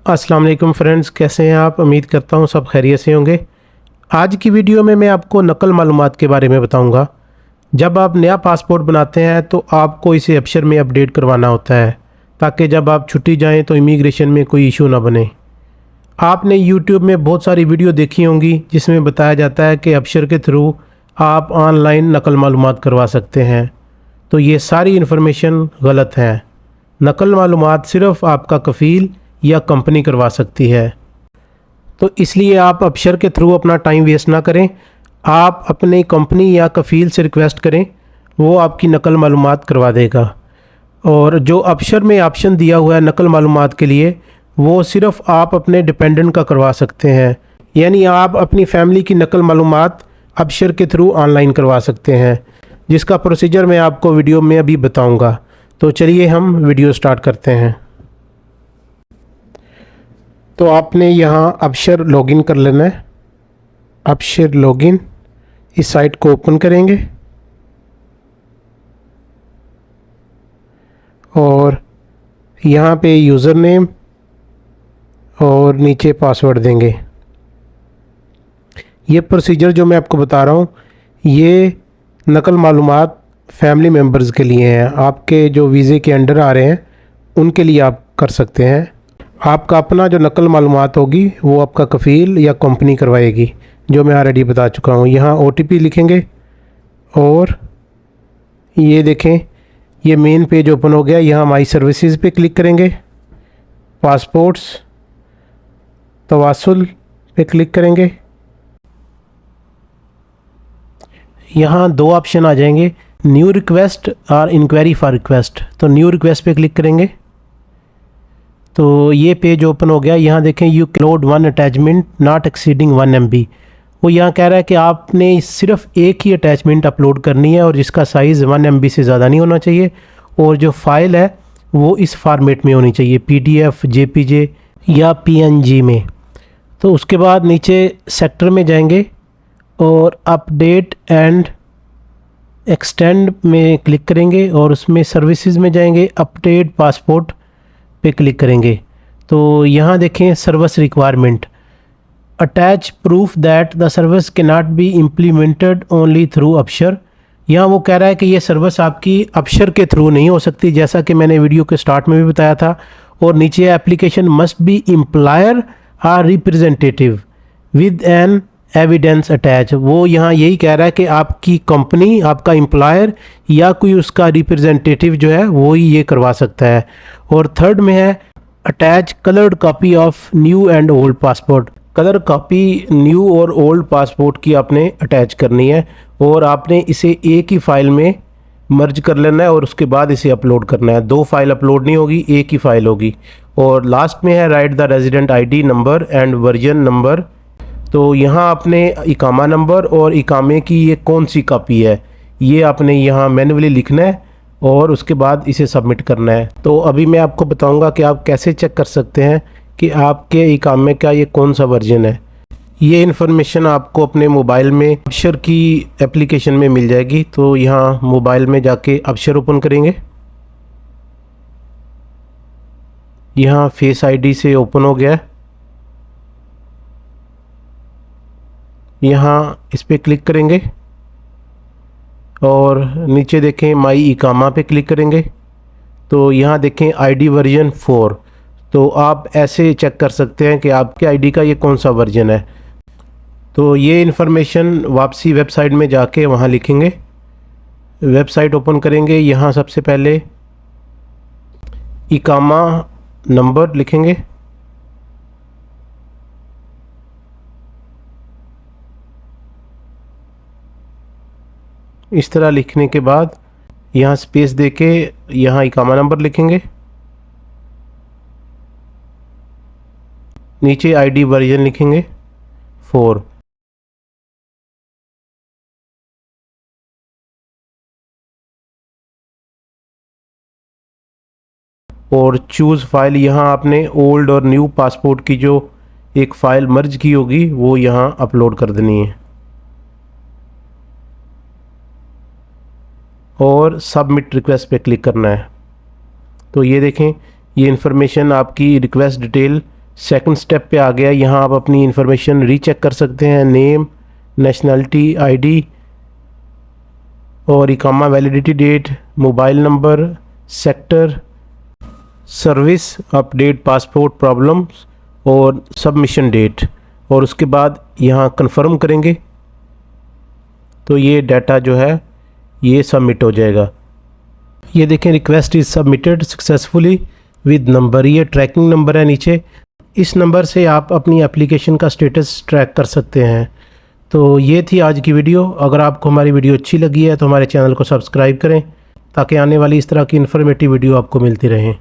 अस्सलाम वालेकुम फ्रेंड्स, कैसे हैं आप? उम्मीद करता हूँ सब खैरियत से होंगे। आज की वीडियो में मैं आपको नकल मालूमात के बारे में बताऊंगा। जब आप नया पासपोर्ट बनाते हैं तो आपको इसे अबशर में अपडेट करवाना होता है, ताकि जब आप छुट्टी जाएं तो इमिग्रेशन में कोई इशू ना बने। आपने यूट्यूब में बहुत सारी वीडियो देखी होंगी जिसमें बताया जाता है कि अबशर के थ्रू आप ऑनलाइन नकल मालूमात करवा सकते हैं। तो ये सारी इन्फॉर्मेशन गलत है। नकल मालूमात सिर्फ़ आपका कफ़ील या कंपनी करवा सकती है। तो इसलिए आप अबशर के थ्रू अपना टाइम वेस्ट ना करें। आप अपनी कंपनी या कफ़ील से रिक्वेस्ट करें, वो आपकी नकल मालूमात करवा देगा। और जो अबशर में ऑप्शन दिया हुआ है नकल मालूमात के लिए, वो सिर्फ़ आप अपने डिपेंडेंट का करवा सकते हैं। यानी आप अपनी फ़ैमिली की नकल मालूमात अबशर के थ्रू ऑनलाइन करवा सकते हैं, जिसका प्रोसीजर मैं आपको वीडियो में अभी बताऊंगा। तो चलिए हम वीडियो स्टार्ट करते हैं। तो आपने यहाँ अबशर लॉगिन कर लेना है। अबशर लॉगिन, इस साइट को ओपन करेंगे और यहाँ पे यूज़र नेम और नीचे पासवर्ड देंगे। ये प्रोसीजर जो मैं आपको बता रहा हूँ, ये नकल मालूमात फैमिली मेम्बर्स के लिए हैं। आपके जो वीज़े के अंडर आ रहे हैं उनके लिए आप कर सकते हैं। आपका अपना जो नकल मालूमात होगी वो आपका कफ़ील या कंपनी करवाएगी, जो मैं ऑलरेडी बता चुका हूँ। यहाँ OTP लिखेंगे और ये देखें, ये मेन पेज ओपन हो गया। यहाँ माई सर्विसेज पे क्लिक करेंगे, पासपोर्ट्स तवासुल पे क्लिक करेंगे। यहाँ दो ऑप्शन आ जाएंगे, न्यू रिक्वेस्ट और इंक्वायरी फॉर रिक्वेस्ट। तो न्यू रिक्वेस्ट पे क्लिक करेंगे तो ये पेज ओपन हो गया। यहाँ देखें, you क्लोड one attachment not exceeding 1 MB। वो यहाँ कह रहा है कि आपने सिर्फ एक ही अटैचमेंट अपलोड करनी है और जिसका साइज़ 1 MB से ज़्यादा नहीं होना चाहिए, और जो फाइल है वो इस फॉर्मेट में होनी चाहिए, PDF, JPG या PNG में। तो उसके बाद नीचे सेक्टर में जाएंगे और अपडेट एंड एक्सटेंड में क्लिक करेंगे और उसमें सर्विसेज में जाएंगे, अपडेट पासपोर्ट पे क्लिक करेंगे। तो यहाँ देखें, service requirement, attach proof that the service can not be implemented only through Absher. यहाँ वो कह रहा है कि ये सर्विस आपकी अबशर के थ्रू नहीं हो सकती, जैसा कि मैंने वीडियो के स्टार्ट में भी बताया था। और नीचे application must be employer or representative with an evidence attach. वो यहाँ यही कह रहा है कि आपकी कंपनी, आपका एम्प्लॉयर या कोई उसका रिप्रेजेंटेटिव जो है वो ही ये करवा सकता है। और थर्ड में है attach coloured copy of new and old passport. Colour copy new और ओल्ड पासपोर्ट की आपने अटैच करनी है और आपने इसे एक ही फाइल में मर्ज कर लेना है और उसके बाद इसे अपलोड करना है। दो फाइल अपलोड नहीं होगी, एक ही फाइल होगी। और लास्ट में है right the resident ID number and version number. तो यहाँ आपने इकामा नंबर और इकामे की ये कौन सी कॉपी है, ये आपने यहाँ मैन्युअली लिखना है और उसके बाद इसे सबमिट करना है। तो अभी मैं आपको बताऊंगा कि आप कैसे चेक कर सकते हैं कि आपके इकामे का ये कौन सा वर्जन है। ये इन्फॉर्मेशन आपको अपने मोबाइल में अबशर की एप्लीकेशन में मिल जाएगी। तो यहाँ मोबाइल में जाके अबशर ओपन करेंगे। यहाँ फेस ID से ओपन हो गया है। यहाँ इस पर क्लिक करेंगे और नीचे देखें माई इकामा पे क्लिक करेंगे। तो यहाँ देखें ID वर्जन 4। तो आप ऐसे चेक कर सकते हैं कि आपके ID का ये कौन सा वर्जन है। तो ये इन्फॉर्मेशन वापसी वेबसाइट में जाके वहाँ लिखेंगे। वेबसाइट ओपन करेंगे, यहाँ सबसे पहले इकामा नंबर लिखेंगे। इस तरह लिखने के बाद यहाँ स्पेस देके यहाँ इकामा नंबर लिखेंगे। नीचे ID वर्जन लिखेंगे 4। और चूज़ फाइल, यहाँ आपने ओल्ड और न्यू पासपोर्ट की जो एक फ़ाइल मर्ज की होगी वो यहाँ अपलोड कर देनी है और सबमिट रिक्वेस्ट पे क्लिक करना है। तो ये देखें, ये इन्फॉर्मेशन आपकी रिक्वेस्ट डिटेल सेकंड स्टेप पे आ गया। यहाँ आप अपनी इंफॉर्मेशन रीचेक कर सकते हैं, नेम, नेशनलिटी, आईडी और इकामा validity date, mobile number, sector, service, update passport problems और सबमिशन डेट, और उसके बाद यहाँ कंफर्म करेंगे तो ये डाटा जो है ये सबमिट हो जाएगा। ये देखें, request is submitted successfully with number, ये ट्रैकिंग नंबर है नीचे। इस नंबर से आप अपनी एप्लीकेशन का स्टेटस ट्रैक कर सकते हैं। तो ये थी आज की वीडियो। अगर आपको हमारी वीडियो अच्छी लगी है तो हमारे चैनल को सब्सक्राइब करें ताकि आने वाली इस तरह की इन्फॉर्मेटिव वीडियो आपको मिलती रहें।